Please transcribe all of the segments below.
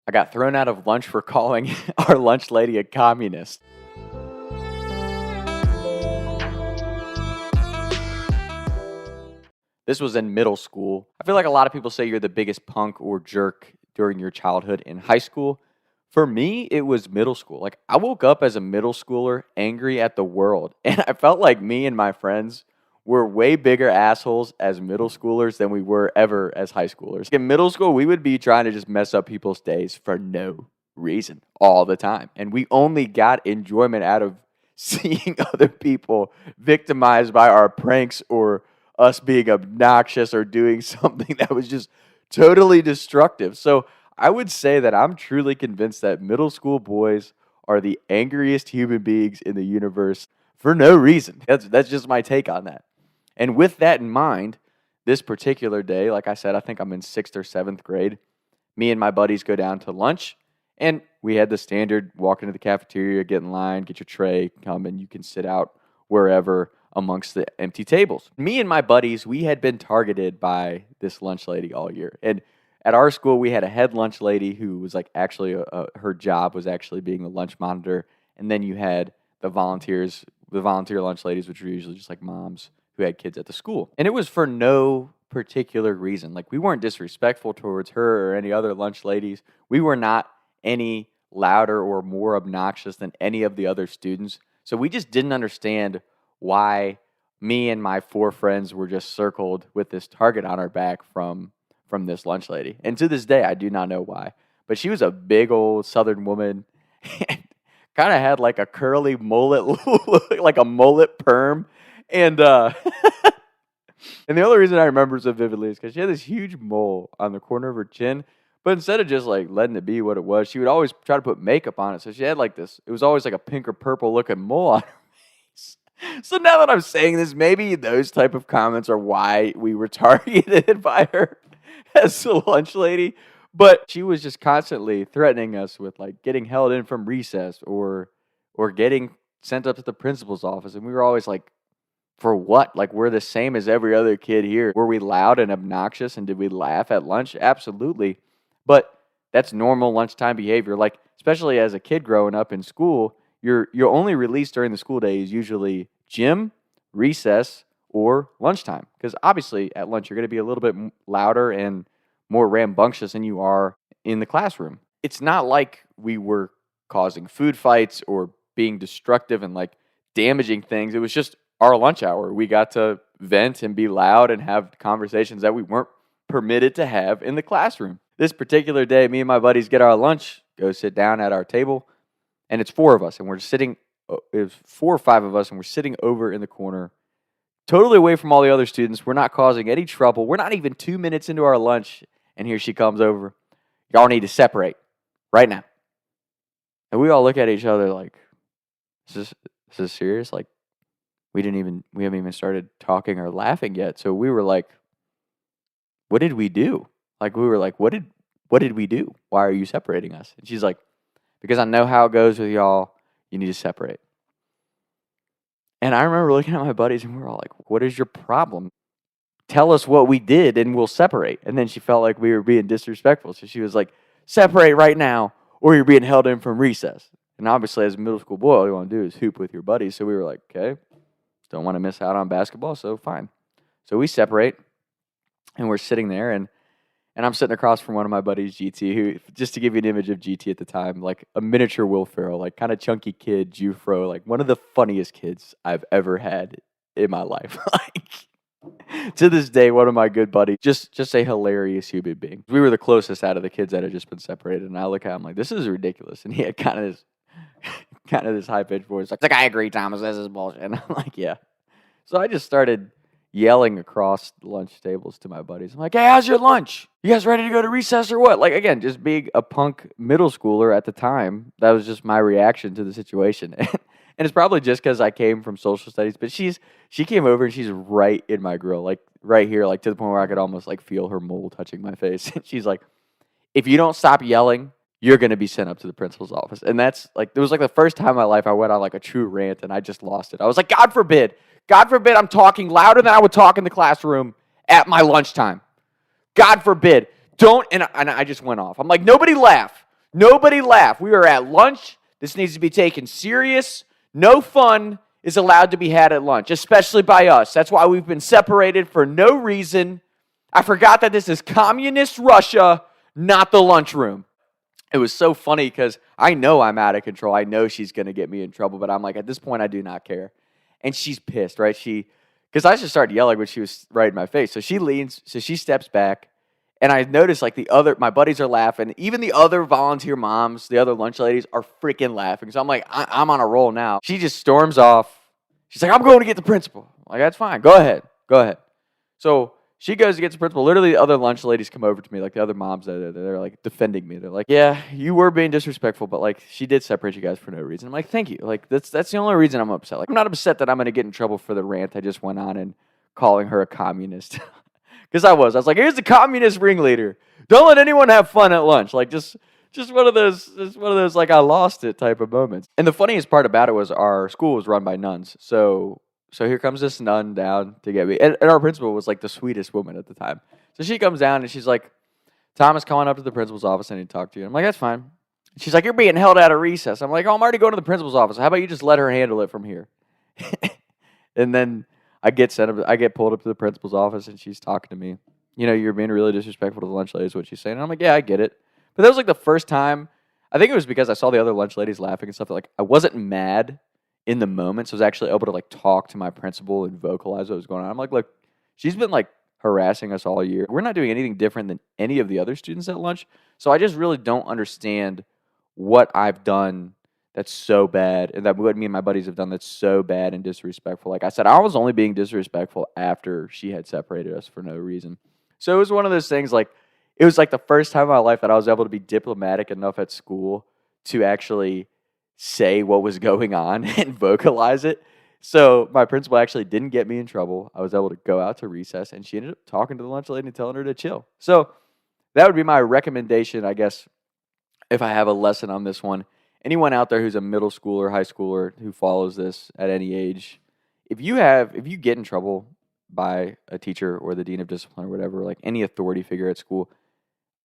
I got thrown out of lunch for calling our lunch lady a communist. This was in middle school. I feel like a lot of people say you're the biggest punk or jerk during your childhood in high school. For me, it was middle school. Like, I woke up as a middle schooler angry at the world. And I felt like me and my friends were way bigger assholes as middle schoolers than we were ever as high schoolers. In middle school, we would be trying to just mess up people's days for no reason all the time. And we only got enjoyment out of seeing other people victimized by our pranks or us being obnoxious or doing something that was just totally destructive. So I would say that I'm truly convinced that middle school boys are the angriest human beings in the universe for no reason. That's just my take on that. And with that in mind, this particular day, like I said, I think I'm in 6th or 7th grade. Me and my buddies go down to lunch, and we had the standard walk into the cafeteria, get in line, get your tray, come, and you can sit out wherever amongst the empty tables. Me and my buddies, we had been targeted by this lunch lady all year. And at our school, we had a head lunch lady who was like actually, her job was actually being the lunch monitor. And then you had the volunteer lunch ladies, which were usually just like moms who had kids at the school. And it was for no particular reason. Like, we weren't disrespectful towards her or any other lunch ladies. We were not any louder or more obnoxious than any of the other students. So we just didn't understand why me and my 4 friends were just circled with this target on our back from this lunch lady. And to this day, I do not know why. But she was a big old Southern woman and kind of had like a curly mullet, like a mullet perm. And and the only reason I remember so vividly is because she had this huge mole on the corner of her chin. But instead of just like letting it be what it was, she would always try to put makeup on it. So she had like this, it was always like a pink or purple looking mole on her face. So now that I'm saying this, maybe those type of comments are why we were targeted by her as a lunch lady. But she was just constantly threatening us with like getting held in from recess or getting sent up to the principal's office. And we were always like, for what? Like, we're the same as every other kid here. Were we loud and obnoxious, and did we laugh at lunch? Absolutely. But that's normal lunchtime behavior. Like, especially as a kid growing up in school, your only release during the school day is usually gym, recess, or lunchtime. Because obviously at lunch, you're going to be a little bit louder and more rambunctious than you are in the classroom. It's not like we were causing food fights or being destructive and like damaging things. It was just our lunch hour. We got to vent and be loud and have conversations that we weren't permitted to have in the classroom. This particular day, me and my buddies get our lunch, go sit down at our table, and it's 4 of us, and we're sitting, it was 4 or 5 of us, and we're sitting over in the corner, totally away from all the other students. We're not causing any trouble. We're not even 2 minutes into our lunch, and here she comes over. Y'all need to separate right now. And we all look at each other like, is this serious? Like, we haven't even started talking or laughing yet. So we were like, what did we do? Like, we were like, what did we do? Why are you separating us? And she's like, because I know how it goes with y'all. You need to separate. And I remember looking at my buddies and we were all like, what is your problem? Tell us what we did and we'll separate. And then she felt like we were being disrespectful. So she was like, separate right now or you're being held in from recess. And obviously as a middle school boy, all you want to do is hoop with your buddies. So we were like, okay, don't want to miss out on basketball, so fine. So we separate and we're sitting there and I'm sitting across from one of my buddies, GT, who, just to give you an image of GT at the time, like a miniature Will Ferrell, like kind of chunky kid, Jufro, like one of the funniest kids I've ever had in my life. Like, to this day, one of my good buddies, just a hilarious human being. We were the closest out of the kids that had just been separated, and I look at him like, this is ridiculous. And he had kind of this high-pitched voice, like, I agree, Thomas, this is bullshit. And I'm like, yeah. So I just started yelling across the lunch tables to my buddies. I'm like, hey, how's your lunch? You guys ready to go to recess or what? Like, again, just being a punk middle schooler at the time, that was just my reaction to the situation. And it's probably just because I came from social studies, but she came over and she's right in my grill, like right here, like to the point where I could almost like feel her mole touching my face. And she's like, if you don't stop yelling, you're going to be sent up to the principal's office. And that's like, it was like the first time in my life I went on like a true rant and I just lost it. I was like, God forbid I'm talking louder than I would talk in the classroom at my lunchtime. God forbid. Don't, and I just went off. I'm like, nobody laugh. Nobody laugh. We are at lunch. This needs to be taken serious. No fun is allowed to be had at lunch, especially by us. That's why we've been separated for no reason. I forgot that this is communist Russia, not the lunchroom. It was so funny because I know I'm out of control. I know she's going to get me in trouble, but I'm like, at this point, I do not care. And she's pissed, right? Because I just started yelling when she was right in my face. So she leans, so she steps back. And I noticed like my buddies are laughing. Even the other volunteer moms, the other lunch ladies are freaking laughing. So I'm like, I'm on a roll now. She just storms off. She's like, I'm going to get the principal. I'm like, that's fine. Go ahead. Go ahead. So she goes to get the principal. Literally, the other lunch ladies come over to me, like the other moms. They're like defending me. They're like, yeah, you were being disrespectful, but like she did separate you guys for no reason. I'm like, thank you. Like that's the only reason I'm upset. Like I'm not upset that I'm going to get in trouble for the rant I just went on and calling her a communist. Because I was like, here's the communist ringleader. Don't let anyone have fun at lunch. Like just one of those like I lost it type of moments. And the funniest part about it was our school was run by nuns. So here comes this nun down to get me. And our principal was like the sweetest woman at the time. So she comes down and she's like, Thomas, coming up to the principal's office. I need to talk to you. I'm like, that's fine. She's like, you're being held out of recess. I'm like, oh, I'm already going to the principal's office. How about you just let her handle it from here? And then I get pulled up to the principal's office and she's talking to me. You know, you're being really disrespectful to the lunch lady is what she's saying. And I'm like, yeah, I get it. But that was like the first time. I think it was because I saw the other lunch ladies laughing and stuff. Like I wasn't mad in the moment, so I was actually able to like talk to my principal and vocalize what was going on. I'm like, look, she's been like harassing us all year. We're not doing anything different than any of the other students at lunch. So I just really don't understand what I've done that's so bad, and that what me and my buddies have done that's so bad and disrespectful. Like I said, I was only being disrespectful after she had separated us for no reason. So it was one of those things like, it was like the first time in my life that I was able to be diplomatic enough at school to actually say what was going on and vocalize it. So my principal actually didn't get me in trouble. I was able to go out to recess, and she ended up talking to the lunch lady and telling her to chill. So that would be my recommendation, I guess, if I have a lesson on this one. Anyone out there who's a middle schooler, high schooler who follows this at any age, if you get in trouble by a teacher or the dean of discipline or whatever, like any authority figure at school,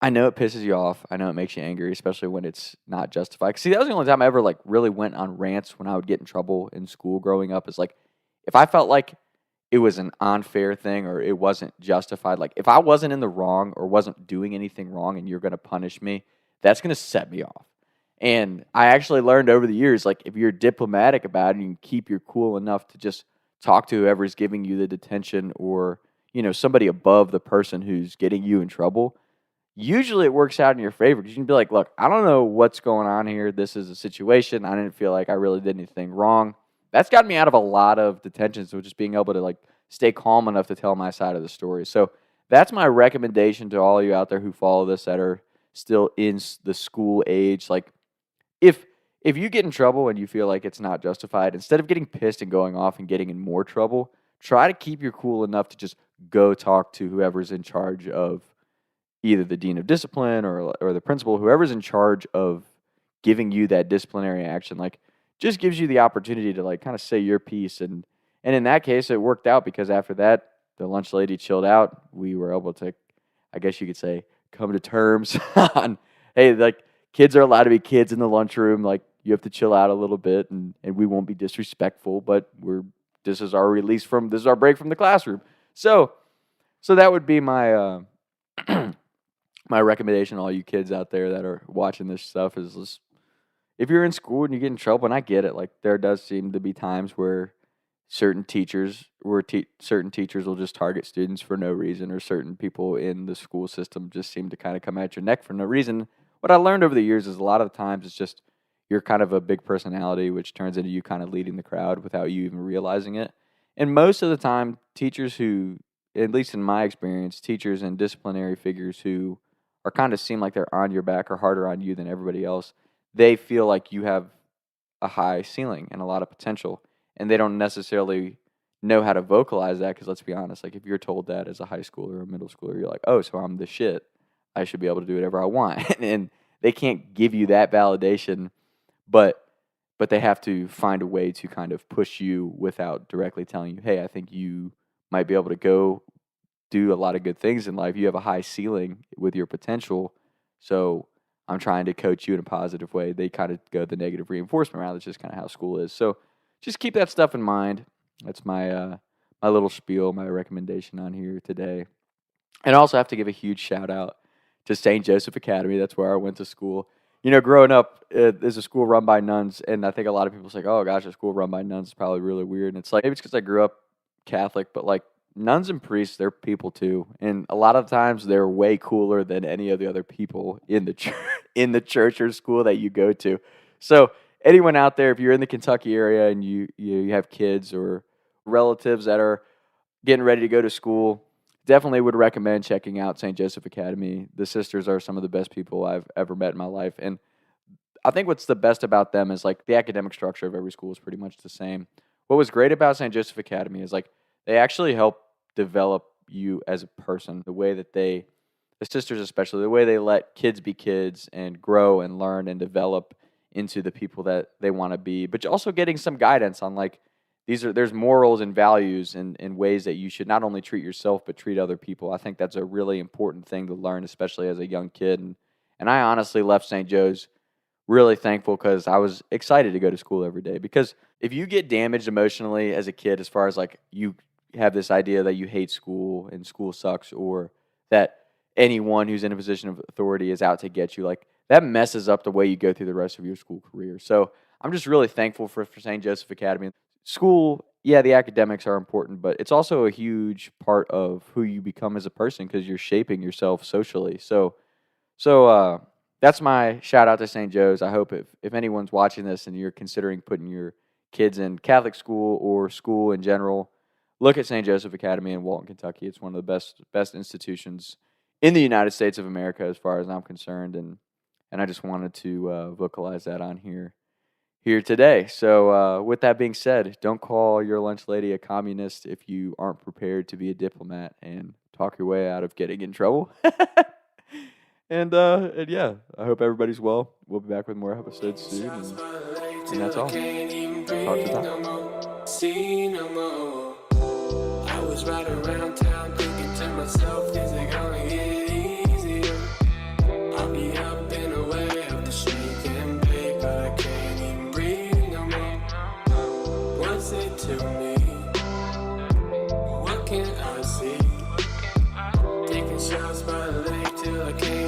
I know it pisses you off. I know it makes you angry, especially when it's not justified. See, that was the only time I ever like really went on rants when I would get in trouble in school growing up. Is like if I felt like it was an unfair thing or it wasn't justified. Like if I wasn't in the wrong or wasn't doing anything wrong, and you're going to punish me, that's going to set me off. And I actually learned over the years, like if you're diplomatic about it and you keep your cool enough to just talk to whoever's giving you the detention or somebody above the person who's getting you in trouble. Usually it works out in your favor because you can be like, look, I don't know what's going on here. This is a situation. I didn't feel like I really did anything wrong. That's gotten me out of a lot of detention. So just being able to like stay calm enough to tell my side of the story. So that's my recommendation to all of you out there who follow this that are still in the school age. Like if you get in trouble and you feel like it's not justified, instead of getting pissed and going off and getting in more trouble, try to keep your cool enough to just go talk to whoever's in charge of either the dean of discipline or the principal, whoever's in charge of giving you that disciplinary action, like just gives you the opportunity to like kind of say your piece. And in that case, it worked out because after that, the lunch lady chilled out. We were able to, I guess you could say, come to terms on, hey, like kids are allowed to be kids in the lunchroom. Like you have to chill out a little bit and we won't be disrespectful, but this is our break from the classroom. So that would be my, my recommendation to all you kids out there that are watching this stuff is just, if you're in school and you get in trouble, and I get it, like there does seem to be times where certain teachers will just target students for no reason, or certain people in the school system just seem to kind of come at your neck for no reason. What I learned over the years is a lot of the times it's just you're kind of a big personality, which turns into you kind of leading the crowd without you even realizing it. And most of the time, teachers who, at least in my experience, teachers and disciplinary figures who are kind of seem like they're on your back or harder on you than everybody else, they feel like you have a high ceiling and a lot of potential, and they don't necessarily know how to vocalize that because let's be honest, like if you're told that as a high schooler or a middle schooler, you're like, oh, so I'm the shit. I should be able to do whatever I want. And they can't give you that validation, but they have to find a way to kind of push you without directly telling you, hey, I think you might be able to go do a lot of good things in life. You have a high ceiling with your potential. So I'm trying to coach you in a positive way, they kind of go the negative reinforcement route. That's just kind of how school is. So just keep that stuff in mind. That's my little spiel, my recommendation on here today. And I also have to give a huge shout out to St. Joseph Academy. That's where I went to school. Growing up, there's a school run by nuns, and I think a lot of people say, "Oh gosh, a school run by nuns is probably really weird." And it's like maybe it's because I grew up Catholic, but like nuns and priests, they're people too, and a lot of times they're way cooler than any of the other people in the in the church or school that you go to. So anyone out there, if you're in the Kentucky area and you have kids or relatives that are getting ready to go to school, definitely would recommend checking out St. Joseph Academy. The sisters are some of the best people I've ever met in my life. And I think what's the best about them is like the academic structure of every school is pretty much the same. What was great about St. Joseph Academy is like they actually help develop you as a person. The sisters especially, the way they let kids be kids and grow and learn and develop into the people that they want to be, but also getting some guidance on like there's morals and values and ways that you should not only treat yourself but treat other people. I think that's a really important thing to learn, especially as a young kid. And I honestly left St. Joe's really thankful because I was excited to go to school every day. Because if you get damaged emotionally as a kid, as far as like you have this idea that you hate school and school sucks, or that anyone who's in a position of authority is out to get you, like that messes up the way you go through the rest of your school career. So I'm just really thankful for St. Joseph Academy. School, yeah, the academics are important, but it's also a huge part of who you become as a person because you're shaping yourself socially. So that's my shout out to St. Joe's. I hope if anyone's watching this and you're considering putting your kids in Catholic school or school in general, look at St. Joseph Academy in Walton, Kentucky. It's one of the best institutions in the United States of America as far as I'm concerned, and I just wanted to vocalize that on here today. So with that being said, don't call your lunch lady a communist if you aren't prepared to be a diplomat and talk your way out of getting in trouble. And yeah, I hope everybody's well. We'll be back with more episodes soon, and that's all. Talk to time. I was riding around town thinking to myself, is it gonna get easier? I'll be up and away up the street and bake, but I can't even breathe no more. What's it to me? What can I see? Taking shots by the lake till I can't